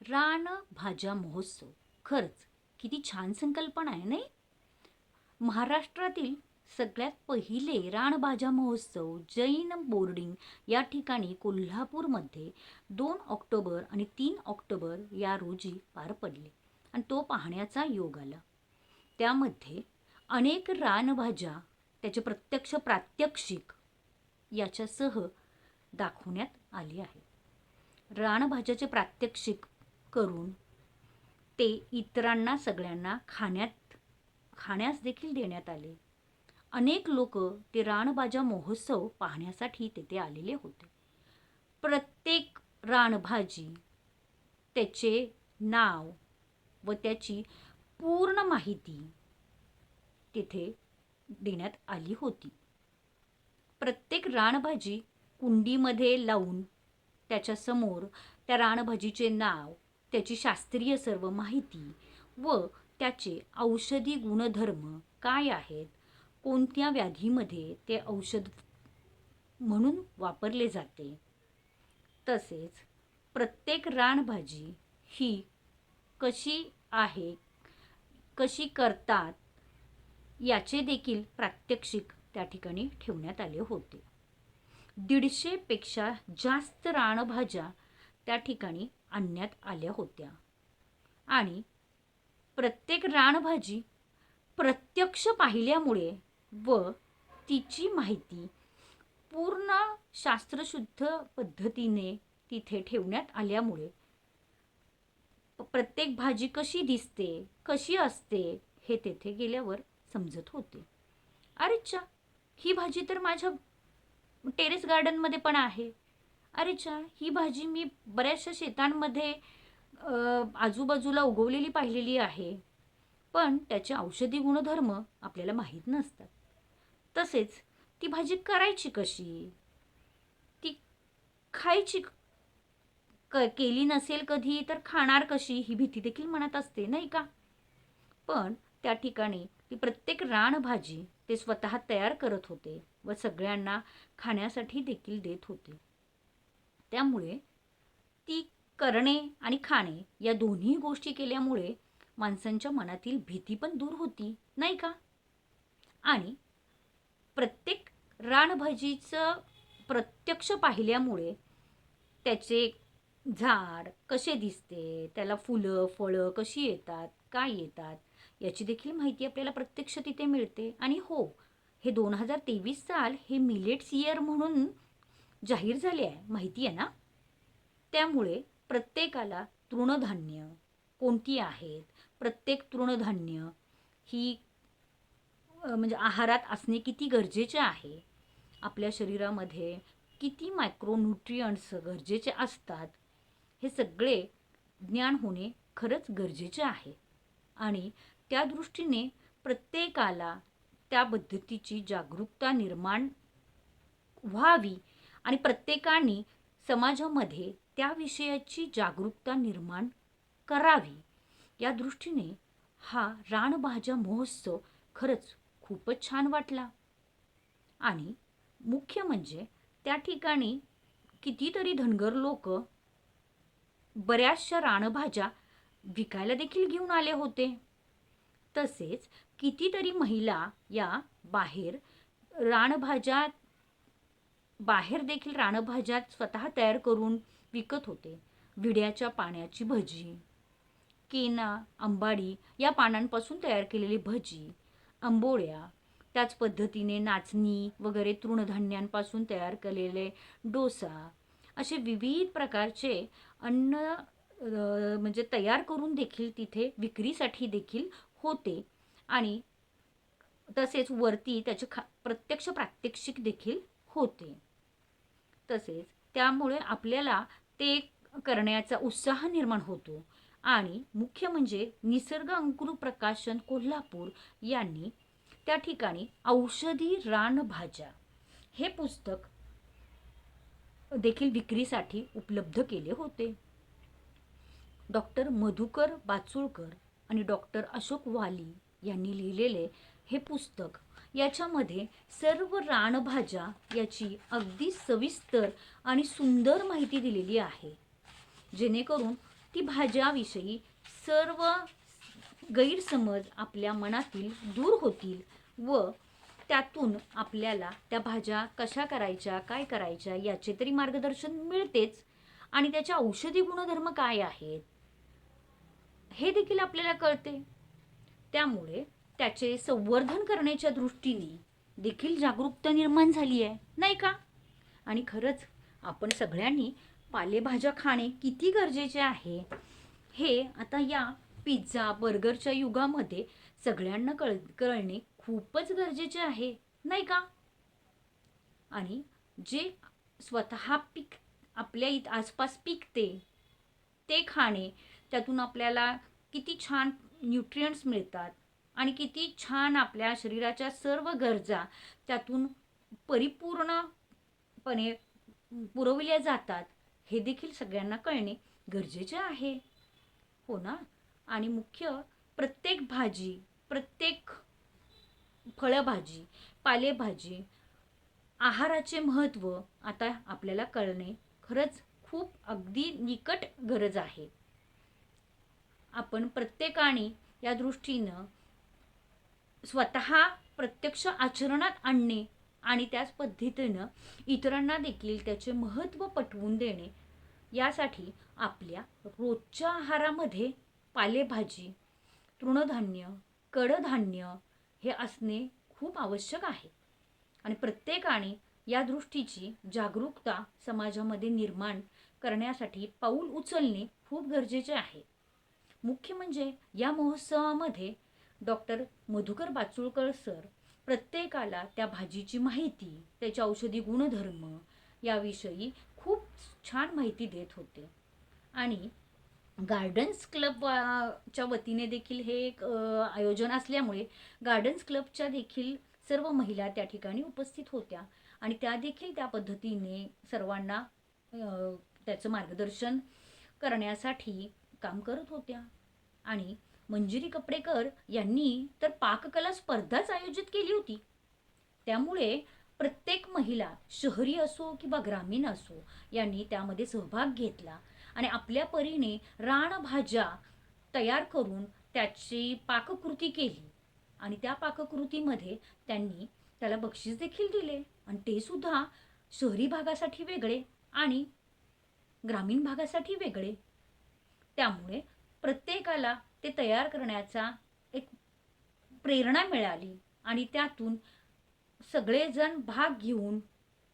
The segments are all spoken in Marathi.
रानभाज्या महोत्सव. खरंच किती छान संकल्पना आहे नाही? महाराष्ट्रातील सगळ्यात पहिले रानभाज्या महोत्सव जैन बोर्डिंग या ठिकाणी कोल्हापूरमध्ये 2 ऑक्टोबर आणि 3 ऑक्टोबर या रोजी पार पडले आणि तो पाहण्याचा योग आला. त्यामध्ये अनेक रानभाज्या त्याचे प्रत्यक्ष प्रात्यक्षिक याच्यासह दाखवण्यात आले आहे. रानभाज्याचे प्रात्यक्षिक करून ते इतरांना सगळ्यांना खाण्यास देखील देण्यात आले. अनेक लोक ते रानभाज्या महोत्सव पाहण्यासाठी तेथे आलेले होते. प्रत्येक रानभाजी, त्याचे नाव व त्याची पूर्ण माहिती तिथे देण्यात आली होती. प्रत्येक रानभाजी कुंडीमध्ये लावून त्याच्यासमोर त्या रानभाजीचे नाव, त्याची शास्त्रीय सर्व माहिती व त्याचे औषधी गुणधर्म काय आहेत, कोणत्या व्याधीमध्ये ते औषध म्हणून वापरले जाते, तसेच प्रत्येक रानभाजी ही कशी आहे, कशी करतात याचे देखील प्रात्यक्षिक त्या ठिकाणी ठेवण्यात आले होते. 150 पेक्षा जास्त रानभाज्या त्या ठिकाणी आणण्यात आल्या होत्या आणि प्रत्येक रानभाजी प्रत्यक्ष पाहिल्यामुळे व तिची माहिती पूर्ण शास्त्रशुद्ध पद्धतीने तिथे ठेवण्यात आल्यामुळे प्रत्येक भाजी कशी दिसते, कशी असते हे तेथे गेल्यावर समजत होते. अरेच्चा, ही भाजी तर माझ्या टेरेस गार्डनमध्ये पण आहे. अरेच्चा, ही भाजी मी बऱ्याचशा शेतांमध्ये आजूबाजूला उगवलेली पाहिलेली आहे, पण त्याचे औषधी गुणधर्म आपल्याला माहीत नसतात. तसेच ती भाजी करायची कशी, ती खायची केली नसेल कधी तर खाणार कशी, ही भीती देखील मनात असते नाही का? पण त्या ठिकाणी ती प्रत्येक रानभाजी ते स्वतः तयार करत होते व सगळ्यांना खाण्यासाठी देखील देत होते. त्यामुळे ती करणे आणि खाणे या दोन्ही गोष्टी केल्यामुळे माणसांच्या मनातील भीती पण दूर होती नाही का? आणि प्रत्येक रानभाजीचं प्रत्यक्ष पाहिल्यामुळे त्याचे झाड कसे दिसते, त्याला फुलं फळं कशी येतात, काय येतात याची देखील माहिती आपल्याला प्रत्यक्ष तिथे मिळते. आणि हो, हे 2023 साल हे मिलेट्स इयर म्हणून जाहीर झाले आहे, माहिती आहे ना? त्यामुळे प्रत्येकाला तृणधान्य कोणती आहेत, प्रत्येक तृणधान्य ही म्हणजे आहारात असणे किती गरजेचे आहे, आपल्या शरीरामध्ये किती मायक्रोन्यूट्रियंट्स गरजेचे असतात, हे सगळे ज्ञान होणे खरंच गरजेचे आहे. आणि त्या दृष्टीने प्रत्येकाला त्या पद्धतीची जागरूकता निर्माण व्हावी आणि प्रत्येकाने समाजामध्ये त्या विषयाची जागरूकता निर्माण करावी, या दृष्टीने हा रानभाज्या महोत्सव खरंच खूपच छान वाटला. आणि मुख्य म्हणजे त्या ठिकाणी कितीतरी धनगर लोक बऱ्याचशा रानभाज्या विकायला देखील घेऊन आले होते. तसेच कितीतरी महिला या बाहेर देखील रानभाज्या स्वतः तयार करून विकत होते. विड्याच्या पाण्याची भजी, केना, आंबाडी या पानांपासून तयार केलेली भजी, आंबोळ्या, त्याच पद्धतीने नाचणी वगैरे तृणधान्यांपासून तयार केलेले डोसा, असे विविध प्रकारचे अन्न म्हणजे तयार करून देखील तिथे विक्रीसाठी देखील होते. आणि तसेच वरती त्याचे प्रत्यक्ष प्रात्यक्षिक देखील होते. तसेच त्यामुळे आपल्याला ते करण्याचा उत्साह निर्माण होतो. आणि मुख्य म्हणजे निसर्ग अंकुर प्रकाशन कोल्हापूर यांनी त्या ठिकाणी औषधी रानभाज्या हे पुस्तक देखील विक्रीसाठी उपलब्ध केले होते. डॉक्टर मधुकर बाचुळकर आणि डॉक्टर अशोक वाली यांनी लिहिलेले हे पुस्तक, याच्यामध्ये सर्व रानभाज्या याची अगदी सविस्तर आणि सुंदर माहिती दिलेली आहे, जेणेकरून ती भाज्याविषयी सर्व गैरसमज आपल्या मनातील दूर होतील व त्यातून आपल्याला त्या भाज्या कशा करायच्या, काय करायच्या याचे तरी मार्गदर्शन मिळतेच आणि त्याचे औषधी गुणधर्म काय आहेत हे देखील आपल्याला कळते. त्यामुळे त्याचे संवर्धन करण्याच्या दृष्टीने देखील जागरूकता निर्माण झाली आहे, नाही का? आणि खरंच आपण सगळ्यांनी पालेभाज्या खाणे किती गरजेचे आहे हे आता या पिझ्झा बर्गरच्या युगामध्ये सगळ्यांना कळणे खूपच गरजेचे आहे, नाही का? आणि जे स्वतः आपल्या आसपास पिकते ते खाणे, त्यातून आपल्याला किती छान न्यूट्रियंट्स मिळतात आणि किती छान आपल्या शरीराच्या सर्व गरजा त्यातून परिपूर्णपणे पुरविल्या जातात हे देखील सगळ्यांना कळणे गरजेचे आहे, हो ना? आणि मुख्य प्रत्येक भाजी, प्रत्येक फळभाजी, पालेभाजी, आहाराचे महत्त्व आता आपल्याला कळणे खरंच खूप अगदी निकट गरज आहे. आपण प्रत्येकाने या दृष्टीनं स्वतः प्रत्यक्ष आचरणात आणणे आणि त्याच पद्धतीनं इतरांना देखील त्याचे महत्त्व पटवून देणे, यासाठी आपल्या रोजच्या आहारामध्ये पालेभाजी, तृणधान्य, कडधान्य हे असणे खूप आवश्यक आहे. आणि प्रत्येकाने या दृष्टीची जागरूकता समाजामध्ये निर्माण करण्यासाठी पाऊल उचलणे खूप गरजेचे आहे. मुख्य म्हणजे या महोत्सवामध्ये डॉक्टर मधुकर बाचुळकर सर प्रत्येकाला त्या भाजीची माहिती, त्याचे औषधी गुणधर्म याविषयी खूप छान माहिती देत होते. आणि गार्डन्स क्लबच्या वतीने देखील हे एक आयोजन असल्यामुळे गार्डन्स क्लबच्या देखील सर्व महिला त्या ठिकाणी उपस्थित होत्या आणि त्या देखील त्या पद्धतीने सर्वांना त्याचं मार्गदर्शन करण्यासाठी काम करत होत्या. आणि मंजिरी कपडेकर यांनी तर पाककला स्पर्धाच आयोजित केली होती. त्यामुळे प्रत्येक महिला, शहरी असो किंवा ग्रामीण असो, यांनी त्यामध्ये सहभाग घेतला आणि आपल्या परीने रानभाज्या तयार करून त्याची पाककृती केली आणि त्या पाककृतीमध्ये त्यांनी त्याला बक्षीस देखील दिले आणि ते सुद्धा शहरी भागासाठी वेगळे आणि ग्रामीण भागासाठी वेगळे. त्यामुळे प्रत्येकाला ते तयार करण्याचा एक प्रेरणा मिळाली आणि त्यातून सगळेजण भाग घेऊन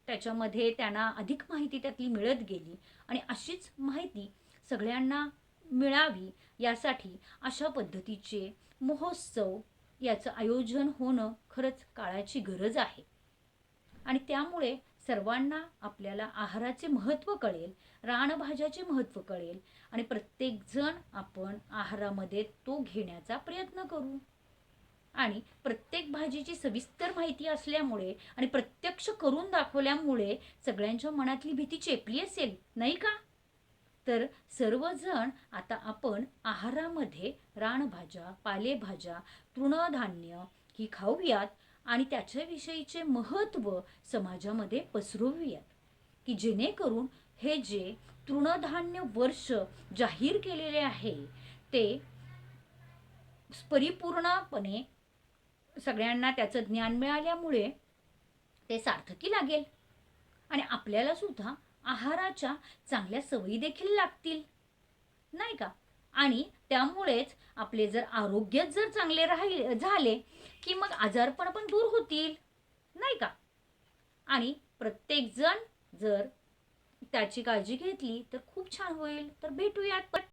त्याच्यामध्ये त्यांना अधिक माहिती त्यातली मिळत गेली आणि अशीच माहिती सगळ्यांना मिळावी यासाठी अशा पद्धतीचे महोत्सव याचं आयोजन होणं खरंच काळाची गरज आहे. आणि त्यामुळे सर्वांना आपल्याला आहाराचे महत्त्व कळेल, रानभाज्याचे महत्त्व कळेल आणि प्रत्येकजण आपण आहारामध्ये तो घेण्याचा प्रयत्न करू. आणि प्रत्येक भाजीची सविस्तर माहिती असल्यामुळे आणि प्रत्यक्ष करून दाखवल्यामुळे सगळ्यांच्या मनातली भीती चेपली असेल, नाही का? तर सर्वजण आता आपण आहारामध्ये रानभाज्या, पालेभाज्या, तृणधान्य ही खाऊयात आणि त्याच्याविषयीचे महत्त्व समाजामध्ये पसरवूयात, की जेणेकरून हे जे तृणधान्य वर्ष जाहीर केलेले आहे ते परिपूर्णपणे सगळ्यांना त्याचं ज्ञान मिळाल्यामुळे ते सार्थकी लागेल आणि आपल्याला सुद्धा आहाराच्या चांगल्या सवयी देखील लागतील, नाही का? आणि त्यामुळेच आपले जर आरोग्य जर चांगले झाले की मग आजारपण पण दूर होतील, नाही का? आणि प्रत्येकजण जर त्याची काळजी घेतली तर खूप छान होईल. तर भेटूयात.